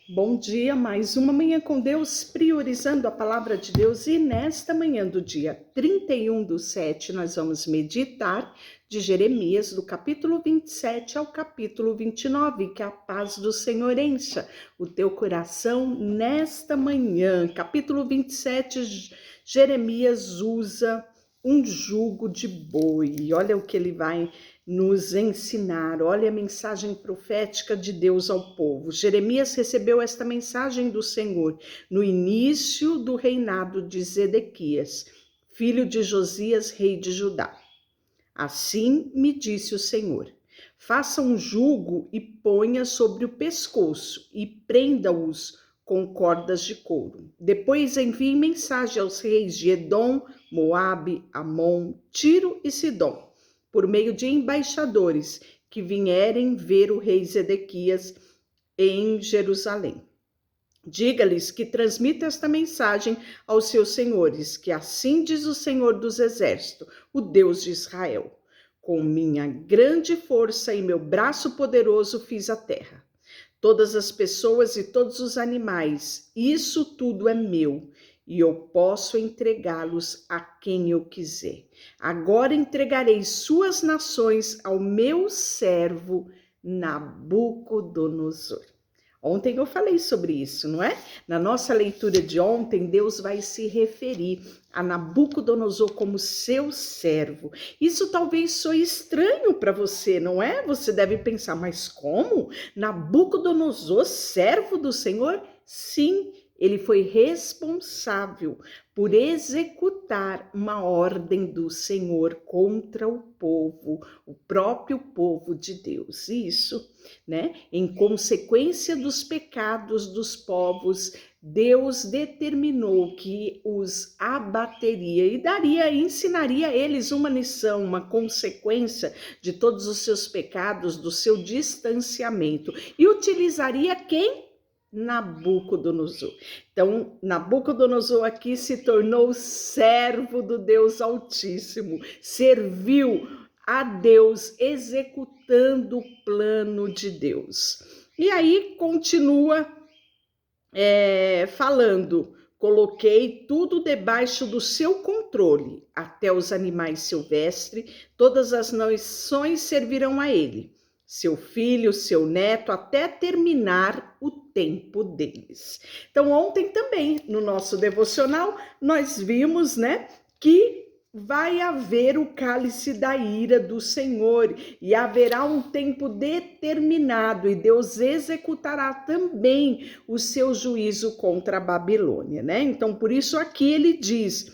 Bom dia, mais uma manhã com Deus, priorizando a palavra de Deus. E nesta manhã do dia 31/7, nós vamos meditar de Jeremias, do capítulo 27 ao capítulo 29. Que a paz do Senhor encha o teu coração nesta manhã. Capítulo 27, Jeremias usa um jugo de boi. Olha o que ele vai nos ensinar. Olha a mensagem profética de Deus ao povo. Jeremias recebeu esta mensagem do Senhor no início do reinado de Zedequias, filho de Josias, rei de Judá. Assim me disse o Senhor: faça um jugo e ponha sobre o pescoço e prenda-os com cordas de couro. Depois envie mensagem aos reis de Edom, Moabe, Amon, Tiro e Sidom, por meio de embaixadores que vierem ver o rei Zedequias em Jerusalém. Diga-lhes que transmita esta mensagem aos seus senhores, que assim diz o Senhor dos Exércitos, o Deus de Israel: com minha grande força e meu braço poderoso fiz a terra, todas as pessoas e todos os animais, isso tudo é meu, e eu posso entregá-los a quem eu quiser. Agora entregarei suas nações ao meu servo Nabucodonosor. Ontem eu falei sobre isso, não é? Na nossa leitura de ontem, Deus vai se referir a Nabucodonosor como seu servo. Isso talvez soe estranho para você, não é? Você deve pensar, mas como? Nabucodonosor, servo do Senhor? Sim, ele foi responsável por executar uma ordem do Senhor contra o próprio povo de Deus. Isso, né? Em consequência dos pecados dos povos, Deus determinou que os abateria e ensinaria a eles uma lição, uma consequência de todos os seus pecados, do seu distanciamento, e utilizaria quem? Nabucodonosor. Então, Nabucodonosor aqui se tornou servo do Deus Altíssimo, serviu a Deus, executando o plano de Deus. E aí continua falando: coloquei tudo debaixo do seu controle, até os animais silvestres, todas as nações servirão a ele, seu filho, seu neto, até terminar o tempo deles. Então, ontem também, no nosso devocional, nós vimos, né, que vai haver o cálice da ira do Senhor e haverá um tempo determinado e Deus executará também o seu juízo contra a Babilônia, né? Então, por isso aqui ele diz: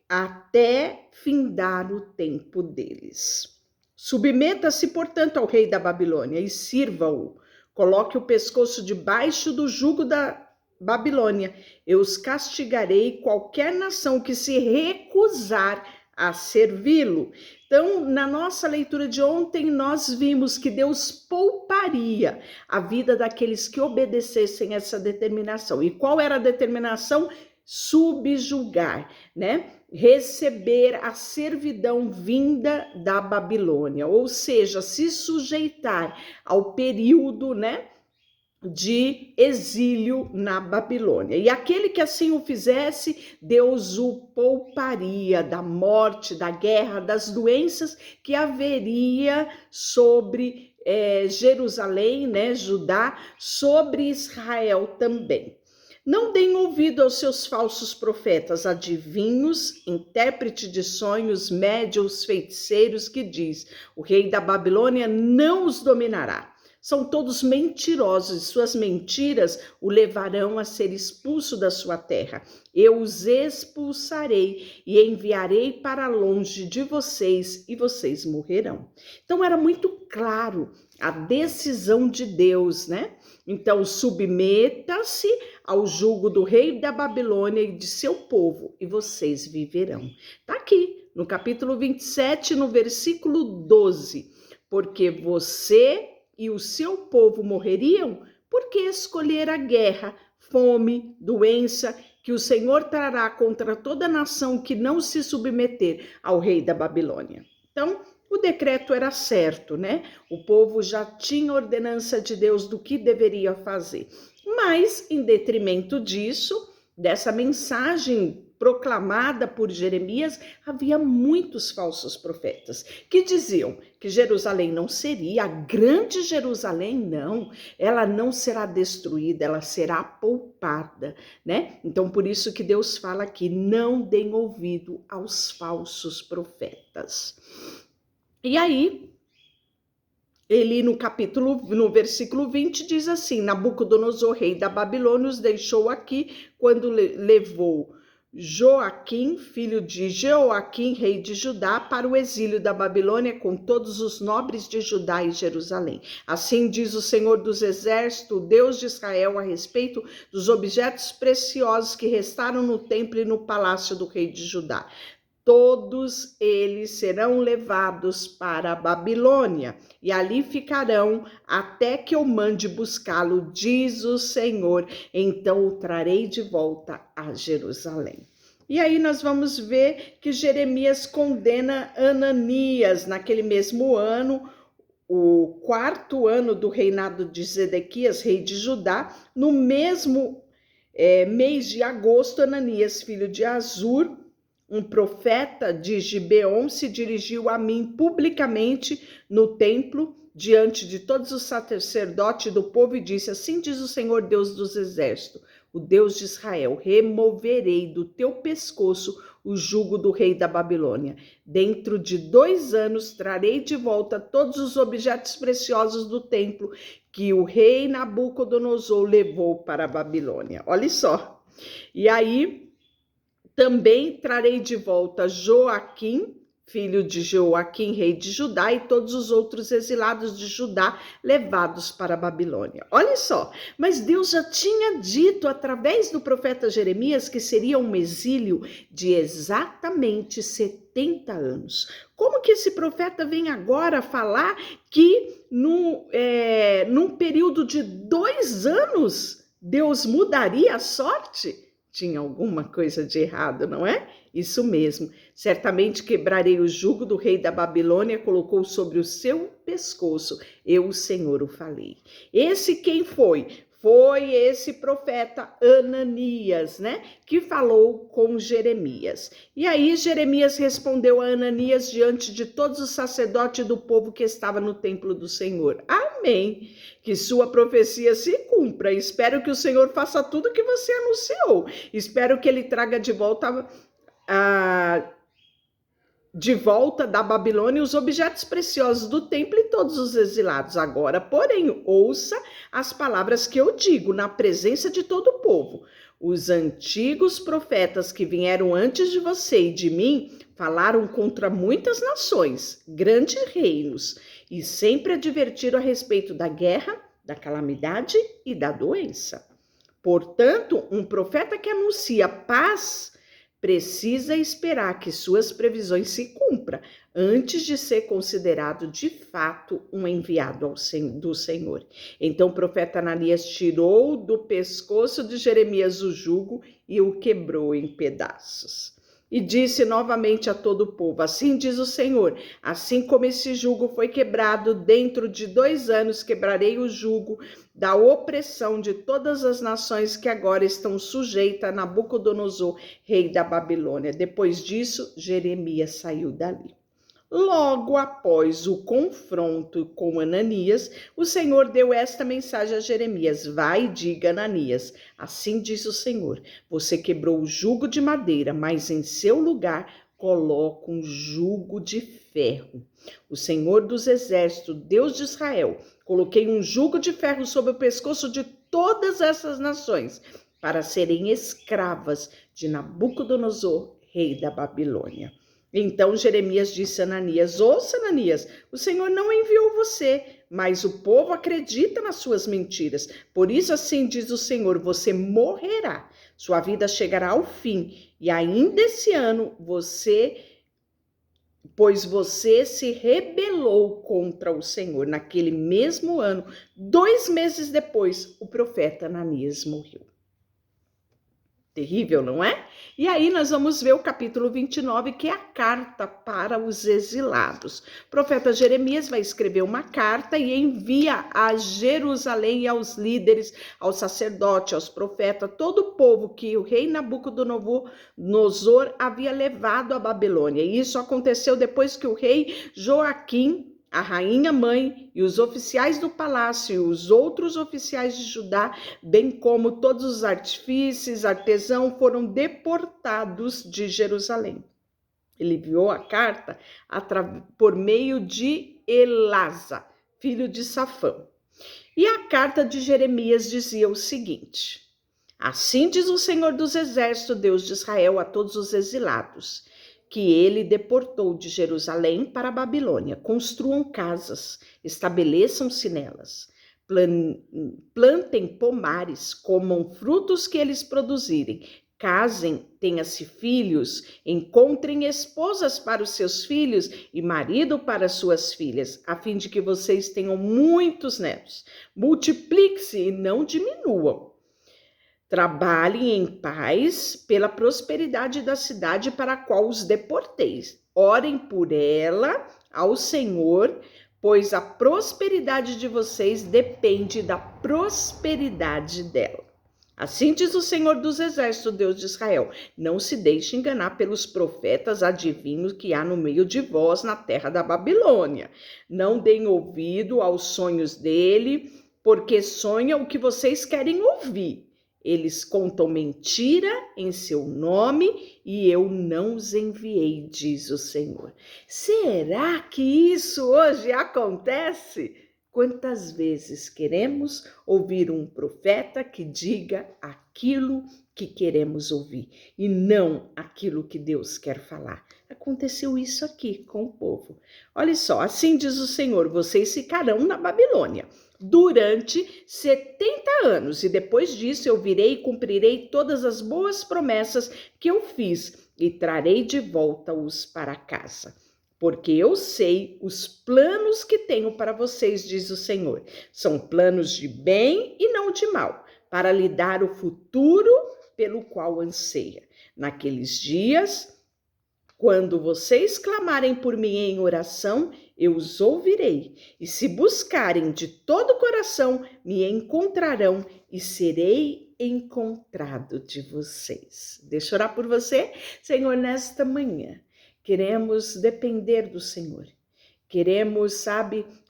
até findar o tempo deles. Submeta-se, portanto, ao rei da Babilônia e sirva-o. Coloque o pescoço debaixo do jugo da Babilônia. Eu os castigarei, qualquer nação que se recusar a servi-lo. Então, na nossa leitura de ontem, nós vimos que Deus pouparia a vida daqueles que obedecessem essa determinação. E qual era a determinação? Subjugar, né? Receber a servidão vinda da Babilônia, ou seja, se sujeitar ao período, né, de exílio na Babilônia. E aquele que assim o fizesse, Deus o pouparia da morte, da guerra, das doenças que haveria sobre Jerusalém, né, Judá, sobre Israel também. Não deem ouvido aos seus falsos profetas, adivinhos, intérprete de sonhos, médiuns, feiticeiros, que diz: o rei da Babilônia não os dominará. São todos mentirosos e suas mentiras o levarão a ser expulso da sua terra. Eu os expulsarei e enviarei para longe de vocês e vocês morrerão. Então era muito claro a decisão de Deus, né? Então submeta-se ao jugo do rei da Babilônia e de seu povo e vocês viverão. Está aqui no capítulo 27, no versículo 12. Porque você e o seu povo morreriam, porque escolher a guerra, fome, doença, que o Senhor trará contra toda nação que não se submeter ao rei da Babilônia. Então, O decreto era certo, né? O povo já tinha ordenança de Deus do que deveria fazer. Mas, em detrimento disso, dessa mensagem proclamada por Jeremias, havia muitos falsos profetas que diziam que Jerusalém não seria, a grande Jerusalém não, ela não será destruída, ela será poupada, né? Então, por isso que Deus fala aqui, não deem ouvido aos falsos profetas. E aí, ele no versículo 20 diz assim, Nabucodonosor, rei da Babilônia, os deixou aqui quando levou Joaquim, filho de Jeoaquim, rei de Judá, para o exílio da Babilônia com todos os nobres de Judá e Jerusalém. Assim diz o Senhor dos Exércitos, o Deus de Israel, a respeito dos objetos preciosos que restaram no templo e no palácio do rei de Judá. Todos eles serão levados para a Babilônia e ali ficarão até que eu mande buscá-lo, diz o Senhor. Então o trarei de volta a Jerusalém. E aí nós vamos ver que Jeremias condena Ananias naquele mesmo ano, o 4º ano do reinado de Zedequias, rei de Judá, no mesmo mês de agosto, Ananias, filho de Azur, um profeta de Gibeon, se dirigiu a mim publicamente no templo, diante de todos os sacerdotes do povo, e disse, assim diz o Senhor Deus dos Exércitos, o Deus de Israel, removerei do teu pescoço o jugo do rei da Babilônia. Dentro de 2 anos trarei de volta todos os objetos preciosos do templo que o rei Nabucodonosor levou para a Babilônia. Olha só. E aí, também trarei de volta Joaquim, filho de Joaquim, rei de Judá, e todos os outros exilados de Judá levados para a Babilônia. Olha só, mas Deus já tinha dito através do profeta Jeremias que seria um exílio de exatamente 70 anos. Como que esse profeta vem agora falar que num período de 2 anos Deus mudaria a sorte? Tinha alguma coisa de errado, não é? Isso mesmo. Certamente quebrarei o jugo do rei da Babilônia, colocou sobre o seu pescoço. Eu, o Senhor, o falei. Esse quem foi? Foi esse profeta Ananias, né? Que falou com Jeremias. E aí Jeremias respondeu a Ananias diante de todos os sacerdotes do povo que estava no templo do Senhor. Amém. Que sua profecia se cumpra. Espero que o Senhor faça tudo o que você anunciou. Espero que ele traga de volta da Babilônia os objetos preciosos do templo e todos os exilados. Agora, porém, ouça as palavras que eu digo na presença de todo o povo. Os antigos profetas que vieram antes de você e de mim falaram contra muitas nações, grandes reinos, e sempre advertiram a respeito da guerra, da calamidade e da doença. Portanto, um profeta que anuncia paz precisa esperar que suas previsões se cumpram antes de ser considerado de fato um enviado do Senhor. Então o profeta Ananias tirou do pescoço de Jeremias o jugo e o quebrou em pedaços. E disse novamente a todo o povo, assim diz o Senhor, assim como esse jugo foi quebrado, dentro de 2 anos quebrarei o jugo da opressão de todas as nações que agora estão sujeitas a Nabucodonosor, rei da Babilônia. Depois disso, Jeremias saiu dali. Logo após o confronto com Ananias, o Senhor deu esta mensagem a Jeremias: vai e diga a Ananias, assim diz o Senhor, você quebrou o jugo de madeira, mas em seu lugar coloca um jugo de ferro. O Senhor dos Exércitos, Deus de Israel, coloquei um jugo de ferro sobre o pescoço de todas essas nações, para serem escravas de Nabucodonosor, rei da Babilônia. Então Jeremias disse a Ananias, ouça Ananias, o Senhor não enviou você, mas o povo acredita nas suas mentiras. Por isso assim diz o Senhor, você morrerá, sua vida chegará ao fim, e ainda esse ano pois você se rebelou contra o Senhor. Naquele mesmo ano, 2 meses depois, o profeta Ananias morreu. Terrível, não é? E aí nós vamos ver o capítulo 29, que é a carta para os exilados. O profeta Jeremias vai escrever uma carta e envia a Jerusalém e aos líderes, aos sacerdotes, aos profetas, todo o povo que o rei Nabucodonosor havia levado à Babilônia. E isso aconteceu depois que o rei Joaquim, a rainha mãe e os oficiais do palácio e os outros oficiais de Judá, bem como todos os artífices, artesãos, foram deportados de Jerusalém. Ele enviou a carta por meio de Elasa, filho de Safã. E a carta de Jeremias dizia o seguinte: assim diz o Senhor dos Exércitos, Deus de Israel, a todos os exilados, que ele deportou de Jerusalém para a Babilônia. Construam casas, estabeleçam-se nelas, plantem pomares, comam frutos que eles produzirem, casem, tenham-se filhos, encontrem esposas para os seus filhos e marido para suas filhas, a fim de que vocês tenham muitos netos. Multiplique-se e não diminuam. Trabalhem em paz pela prosperidade da cidade para a qual os deporteis. Orem por ela ao Senhor, pois a prosperidade de vocês depende da prosperidade dela. Assim diz o Senhor dos Exércitos, Deus de Israel: não se deixe enganar pelos profetas adivinhos que há no meio de vós na terra da Babilônia. Não deem ouvido aos sonhos dele, porque sonham o que vocês querem ouvir. Eles contam mentira em seu nome e eu não os enviei, diz o Senhor. Será que isso hoje acontece? Quantas vezes queremos ouvir um profeta que diga aquilo que queremos ouvir e não aquilo que Deus quer falar? Aconteceu isso aqui com o povo. Olha só, assim diz o Senhor: vocês ficarão na Babilônia durante 70 anos, e depois disso eu virei e cumprirei todas as boas promessas que eu fiz e trarei de volta-os para casa. Porque eu sei os planos que tenho para vocês, diz o Senhor. São planos de bem e não de mal, para lhe dar o futuro pelo qual anseia. Naqueles dias, quando vocês clamarem por mim em oração, eu os ouvirei. E se buscarem de todo o coração, me encontrarão e serei encontrado de vocês. Deixa eu orar por você, Senhor, nesta manhã. Queremos depender do Senhor. Queremos,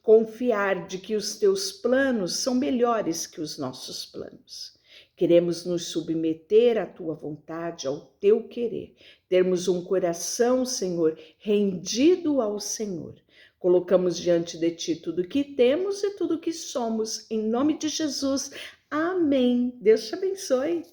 confiar de que os teus planos são melhores que os nossos planos. Queremos nos submeter à tua vontade, ao teu querer. Termos um coração, Senhor, rendido ao Senhor. Colocamos diante de ti tudo que temos e tudo que somos. Em nome de Jesus. Amém. Deus te abençoe.